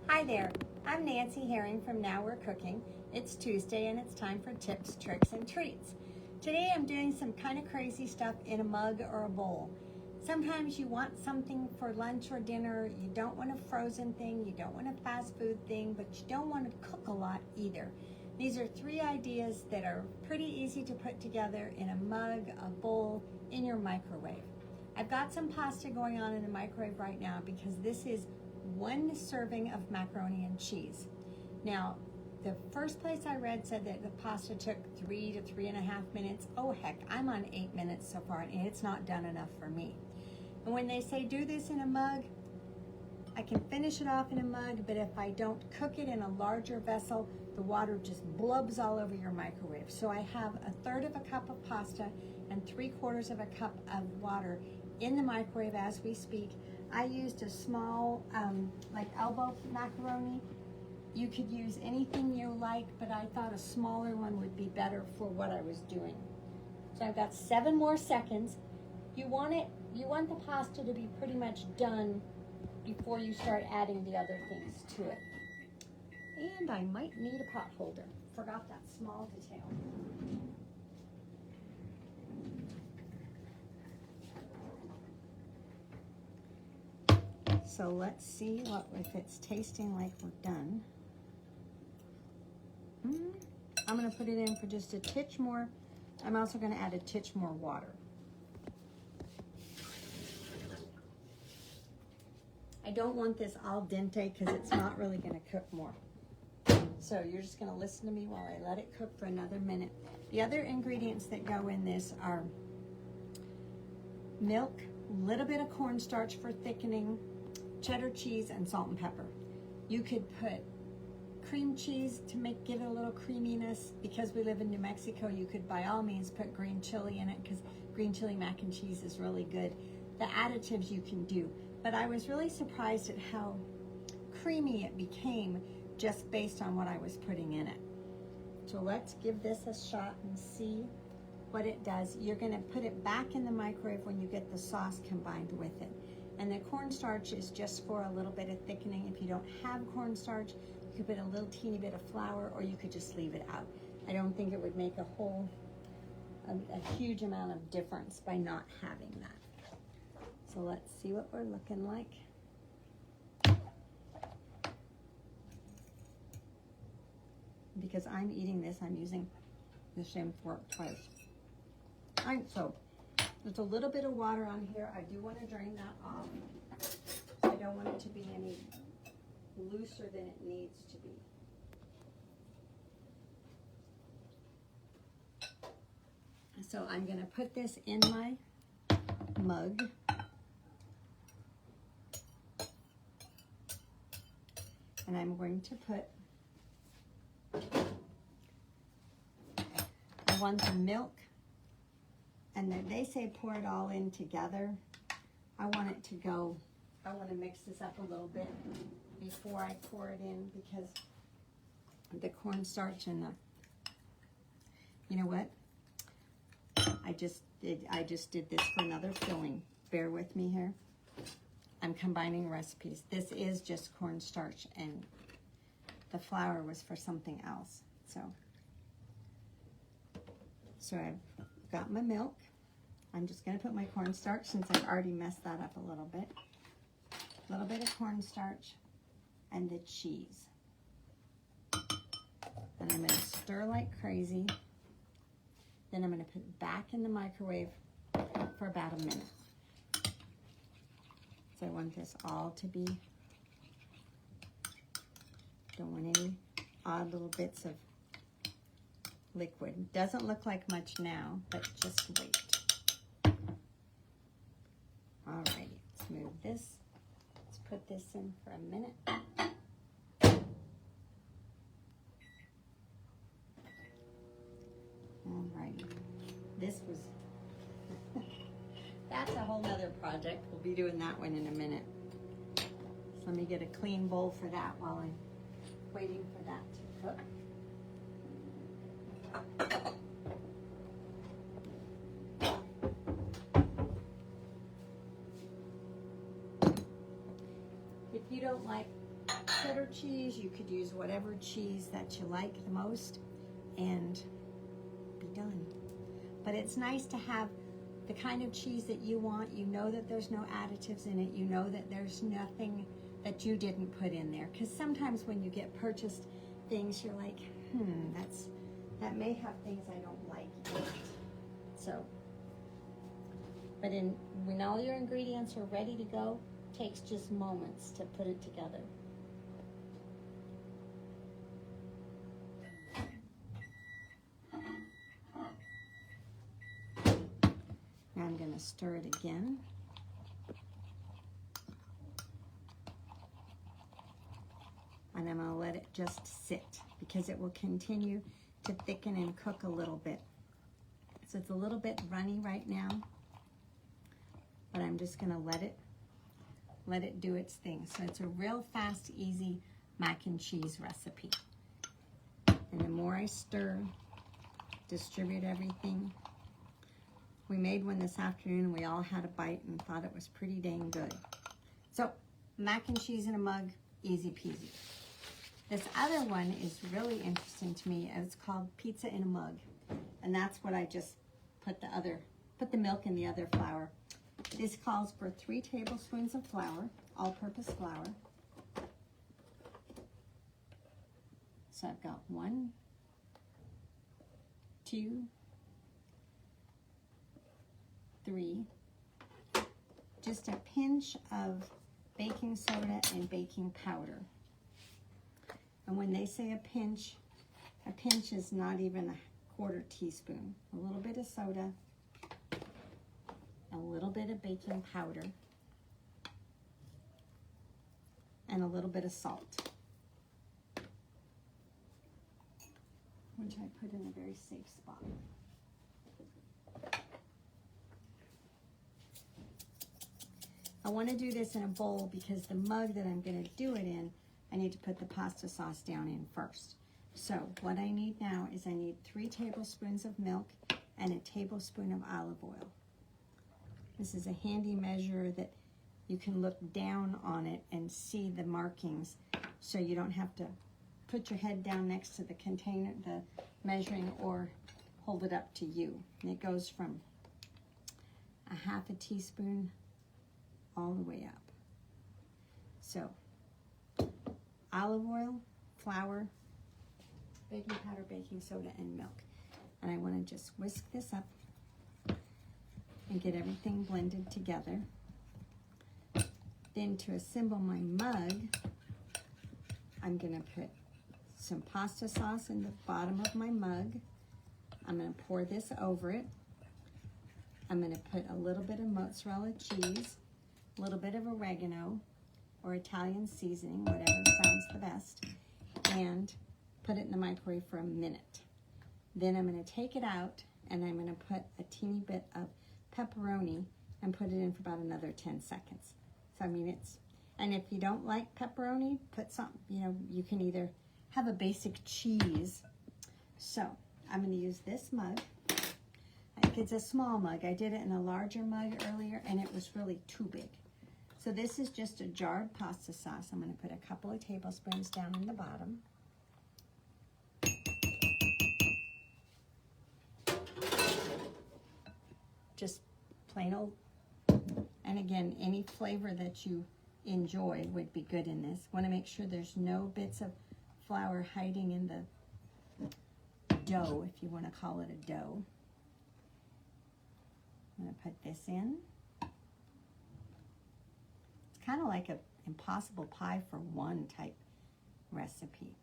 Hi there, I'm Nancy Herring from Now We're Cooking. It's Tuesday and it's time for tips, tricks, and treats. Today I'm doing some kind of crazy stuff in a mug or a bowl. Sometimes you want something for lunch or dinner, you don't want a frozen thing, you don't want a fast food thing, but you don't want to cook a lot either. These are 3 ideas that are pretty easy to put together in a mug, a bowl, in your microwave. I've got some pasta going on in the microwave right now because this is 1 serving of macaroni and cheese. Now, the first place I read said that the pasta took 3 to 3.5 minutes. Oh heck, I'm on 8 minutes so far and it's not done enough for me. And when they say do this in a mug, I can finish it off in a mug, but if I don't cook it in a larger vessel, the water just blubs all over your microwave. So I have 1/3 of a cup of pasta and 3/4 of a cup of water in the microwave as we speak. I used a small, like elbow macaroni. You could use anything you like, but I thought a smaller one would be better for what I was doing. So I've got 7 more seconds. You want the pasta to be pretty much done before you start adding the other things to it. And I might need a pot holder. Forgot that small detail. So let's see if it's tasting like we're done. I'm gonna put it in for just a titch more. I'm also gonna add a titch more water. I don't want this al dente because it's not really gonna cook more. So you're just gonna listen to me while I let it cook for another minute. The other ingredients that go in this are milk, a little bit of cornstarch for thickening, cheddar cheese, and salt and pepper. You could put cream cheese to give it a little creaminess. Because we live in New Mexico, you could by all means put green chili in it because green chili mac and cheese is really good. The additives you can do. But I was really surprised at how creamy it became just based on what I was putting in it. So let's give this a shot and see what it does. You're gonna put it back in the microwave when you get the sauce combined with it. And the cornstarch is just for a little bit of thickening. If you don't have cornstarch, you could put a little teeny bit of flour or you could just leave it out. I don't think it would make a huge amount of difference by not having that. So let's see what we're looking like. Because I'm eating this, I'm using the same fork twice. So there's a little bit of water on here. I do want to drain that off. I don't want it to be any looser than it needs to be. So I'm going to put this in my mug. And I'm going to put, I want the milk, and then they say pour it all in together. I want it to go, I want to mix this up a little bit before I pour it in because the cornstarch and the, you know what? I just did this for another filling. Bear with me here. I'm combining recipes. This is just cornstarch and the flour was for something else. So I've got my milk. I'm just gonna put my cornstarch since I've already messed that up a little bit. A little bit of cornstarch and the cheese. And I'm gonna stir like crazy. Then I'm gonna put it back in the microwave for about a minute. So I want this all to be, don't want any odd little bits of liquid. Doesn't look like much now, but just wait. Alrighty, let's move this. Let's put this in for a minute. Alrighty, this was, that's a whole nother project. We'll be doing that one in a minute. So let me get a clean bowl for that while I'm waiting for that to cook. If you don't like cheddar cheese. You could use whatever cheese that you like the most and be done. But it's nice to have the kind of cheese that you want. You know that there's no additives in it. You know that there's nothing that you didn't put in there. Because sometimes when you get purchased things, you're like, that may have things I don't like in it. So, but when all your ingredients are ready to go, it takes just moments to put it together. Now I'm going to stir it again. And I'm going to let it just sit because it will continue to thicken and cook a little bit. So it's a little bit runny right now, but I'm just going to let it do its thing. So it's a real fast, easy mac and cheese recipe. And the more I stir, distribute everything. We made one this afternoon and we all had a bite and thought it was pretty dang good. So mac and cheese in a mug, easy peasy. This other one is really interesting to me. It's called pizza in a mug. And that's what I just put the milk in the other flour. This calls for 3 tablespoons of flour, all-purpose flour. So I've got 1, 2, 3, just a pinch of baking soda and baking powder. And when they say a pinch is not even a 1/4 teaspoon. A little bit of soda, a little bit of baking powder, and a little bit of salt, which I put in a very safe spot. I want to do this in a bowl because the mug that I'm going to do it in, I need to put the pasta sauce down in first. So what I need now is I need 3 tablespoons of milk and a tablespoon of olive oil. This is a handy measure that you can look down on it and see the markings so you don't have to put your head down next to the container, the measuring, or hold it up to you. And it goes from a 1/2 teaspoon all the way up. So olive oil, flour, baking powder, baking soda, and milk. And I want to just whisk this up and get everything blended together. Then to assemble my mug, I'm going to put some pasta sauce in the bottom of my mug. I'm going to pour this over it. I'm going to put a little bit of mozzarella cheese, a little bit of oregano or Italian seasoning, whatever sounds the best, and put it in the microwave for a minute. Then I'm going to take it out and I'm going to put a teeny bit of pepperoni and put it in for about another 10 seconds. So I mean and if you don't like pepperoni, put some, you can either have a basic cheese. So I'm going to use this mug. It's a small mug. I did it in a larger mug earlier and it was really too big. So this is just a jarred pasta sauce. I'm going to put a couple of tablespoons down in the bottom. Just plain old, and again, any flavor that you enjoy would be good in this. Want to make sure there's no bits of flour hiding in the dough, if you want to call it a dough. I'm going to put this in. It's kind of like an impossible pie for one type recipe.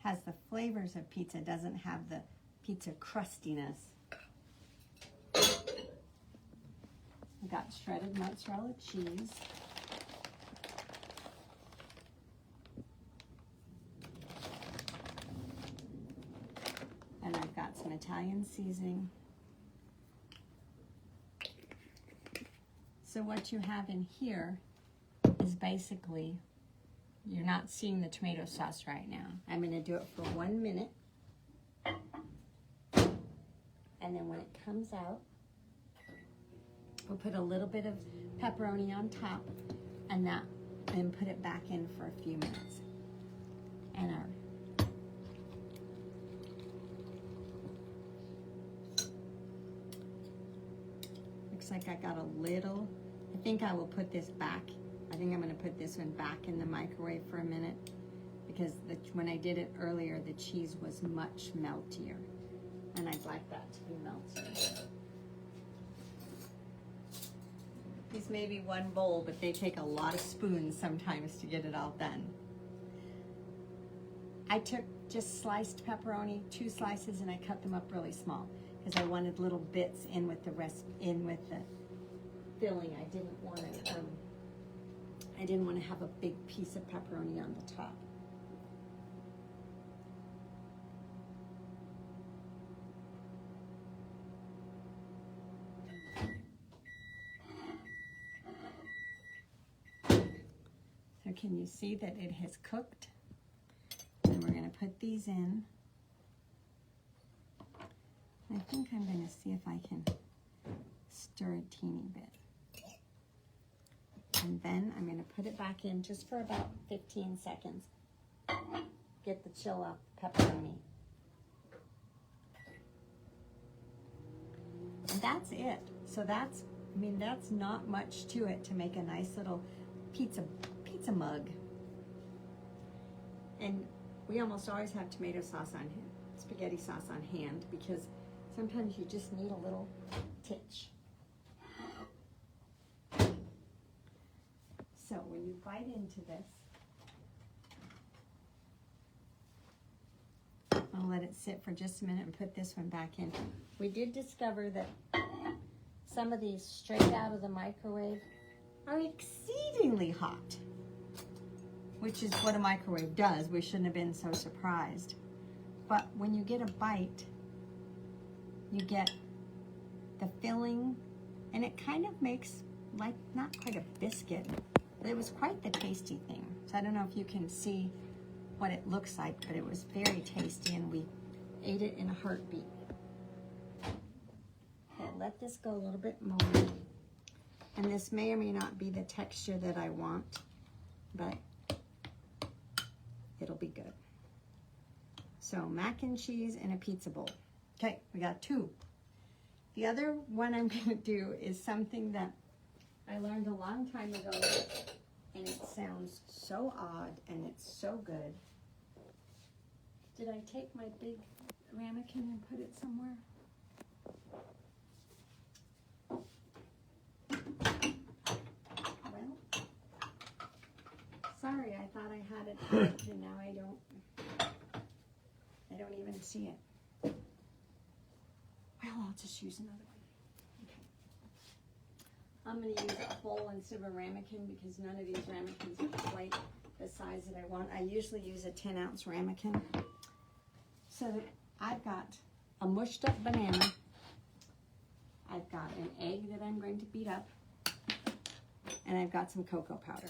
Has the flavors of pizza, doesn't have the pizza crustiness. I've got shredded mozzarella cheese. And I've got some Italian seasoning. So what you have in here is basically, you're not seeing the tomato sauce right now. I'm going to do it for 1 minute. And then when it comes out, we'll put a little bit of pepperoni on top. and put it back in for a few minutes. And looks like I got a little. I think I will put this back. I think I'm going to put this one back in the microwave for a minute, because when I did it earlier, the cheese was much meltier, and I'd like that to be melted. These may be one bowl, but they take a lot of spoons sometimes to get it all done. I took just sliced pepperoni, 2 slices, and I cut them up really small because I wanted little bits in with the filling. I didn't want to have a big piece of pepperoni on the top. So can you see that it has cooked? And we're going to put these in. I think I'm going to see if I can stir a teeny bit. And then I'm going to put it back in just for about 15 seconds. Get the chill off the pepperoni. And that's it. So that's not much to it to make a nice little pizza mug. And we almost always have tomato sauce on hand, spaghetti sauce on hand, because sometimes you just need a little titch. So when you bite into this, I'll let it sit for just a minute and put this one back in. We did discover that some of these straight out of the microwave are exceedingly hot, which is what a microwave does. We shouldn't have been so surprised. But when you get a bite, you get the filling, and it kind of makes like not quite a biscuit, but it was quite the tasty thing. So I don't know if you can see what it looks like, but it was very tasty, and we ate it in a heartbeat. Okay, let this go a little bit more. And this may or may not be the texture that I want, but it'll be good. So mac and cheese in a pizza bowl. Okay, we got 2. The other one I'm going to do is something that I learned a long time ago, and it sounds so odd, and it's so good. Did I take my big ramekin and put it somewhere? Well, sorry, I thought I had it, and now I don't even see it. Well, I'll just use another one. Okay. I'm going to use a bowl instead of a ramekin because none of these ramekins are quite the size that I want. I usually use a 10-ounce ramekin. So I've got a mushed up banana. I've got an egg that I'm going to beat up. And I've got some cocoa powder.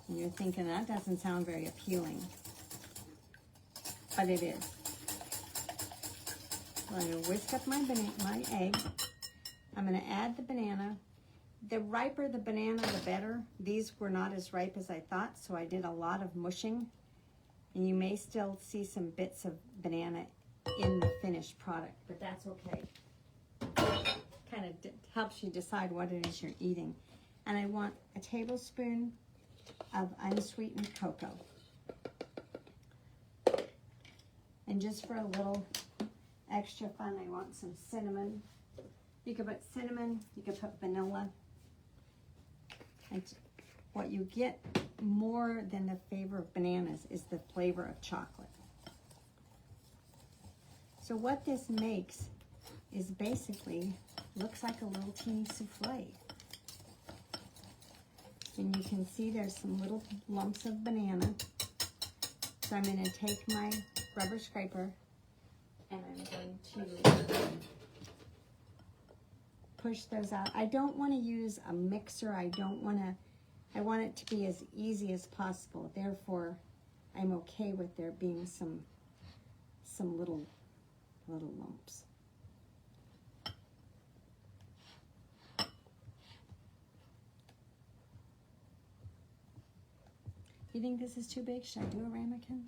And you're thinking, that doesn't sound very appealing. But it is. So I'm going to whisk up my egg. I'm going to add the banana. The riper the banana, the better. These were not as ripe as I thought, so I did a lot of mushing. And you may still see some bits of banana in the finished product, but that's okay. Kind of helps you decide what it is you're eating. And I want a tablespoon of unsweetened cocoa. And just for a little extra fun, I want some cinnamon. You could put cinnamon, you could put vanilla. And what you get more than the flavor of bananas is the flavor of chocolate. So what this makes is basically, looks like a little teeny souffle. And you can see there's some little lumps of banana. So I'm going to take my rubber scraper and I'm going to push those out. I don't want to use a mixer. I want it to be as easy as possible. Therefore, I'm okay with there being some little lumps. You think this is too big? Should I do a ramekin?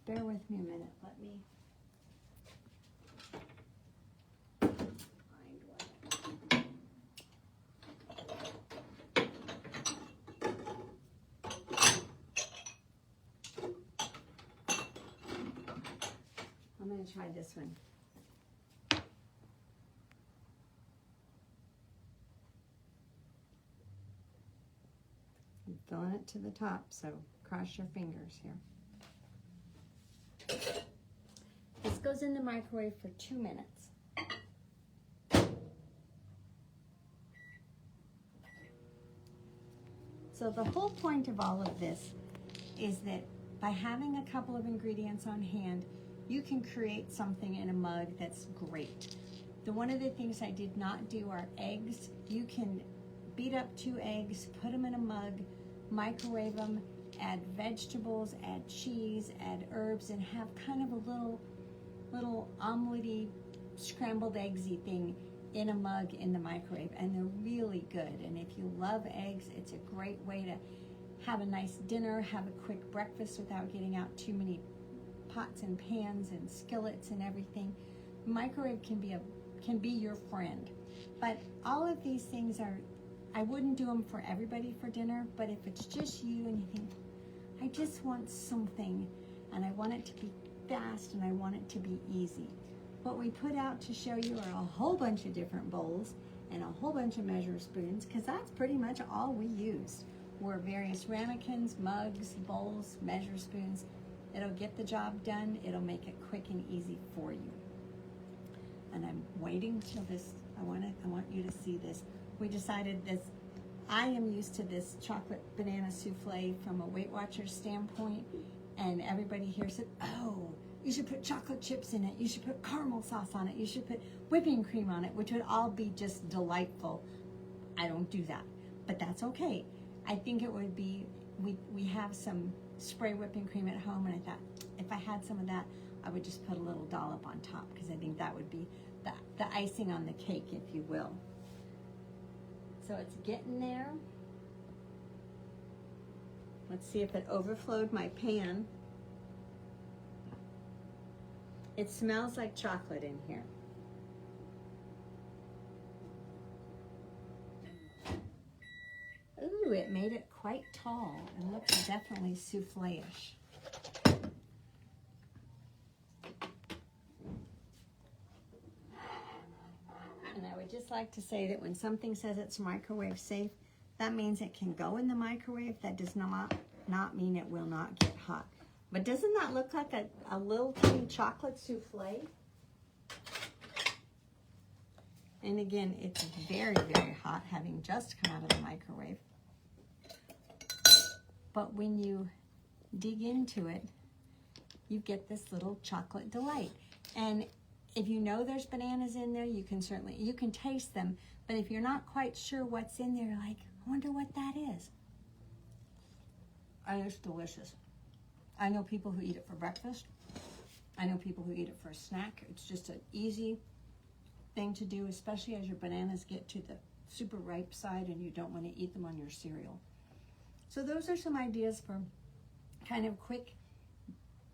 Bear with me a minute. Let me find one. I'm going to try this one. I'm filling it to the top, so cross your fingers here. This goes in the microwave for 2 minutes. So the whole point of all of this is that by having a couple of ingredients on hand, you can create something in a mug that's great. One of the things I did not do are eggs. You can beat up 2 eggs, put them in a mug, microwave them, add vegetables, add cheese, add herbs, and have kind of a little omelette-y, scrambled eggsy thing in a mug in the microwave, and they're really good. And if you love eggs, it's a great way to have a nice dinner, have a quick breakfast without getting out too many pots and pans and skillets and everything. Microwave can be your friend. But all of these things are, I wouldn't do them for everybody for dinner, but if it's just you and you think, I just want something and I want it to be fast and I want it to be easy. What we put out to show you are a whole bunch of different bowls and a whole bunch of measure spoons, because that's pretty much all we used. Were various ramekins, mugs, bowls, measure spoons. It'll get the job done. It'll make it quick and easy for you. And I'm waiting till this, I want you to see this. We decided this, I am used to this chocolate banana souffle from a Weight Watchers standpoint, and everybody here said, oh, you should put chocolate chips in it, you should put caramel sauce on it, you should put whipping cream on it, which would all be just delightful. I don't do that, but that's okay. I think it would be, we have some spray whipping cream at home, and I thought if I had some of that, I would just put a little dollop on top, because I think that would be the icing on the cake, if you will. So it's getting there. Let's see if it overflowed my pan. It smells like chocolate in here. Ooh, it made it quite tall and looks definitely souffle-ish. And I would just like to say that when something says it's microwave safe, that means it can go in the microwave. That does not mean it will not get hot. But doesn't that look like a little tiny chocolate souffle? And again, it's very, very hot, having just come out of the microwave. But when you dig into it, you get this little chocolate delight. And if you know there's bananas in there, you can taste them. But if you're not quite sure what's in there, you're like, I wonder what that is. And it's delicious. I know people who eat it for breakfast. I know people who eat it for a snack. It's just an easy thing to do, especially as your bananas get to the super ripe side and you don't want to eat them on your cereal. So those are some ideas for kind of quick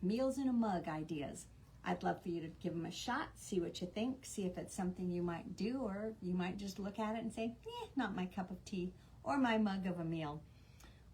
meals in a mug ideas. I'd love for you to give them a shot, see what you think, see if it's something you might do, or you might just look at it and say, not my cup of tea or my mug of a meal.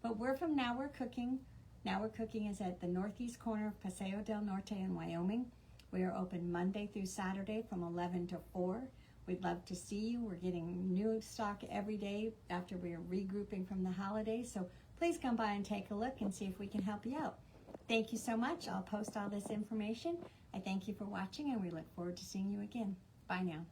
But we're from Now We're Cooking. Now We're Cooking is at the northeast corner of Paseo del Norte in Wyoming. We are open Monday through Saturday from 11 to 4. We'd love to see you. We're getting new stock every day after we're regrouping from the holidays. So please come by and take a look and see if we can help you out. Thank you so much. I'll post all this information. I thank you for watching, and we look forward to seeing you again. Bye now.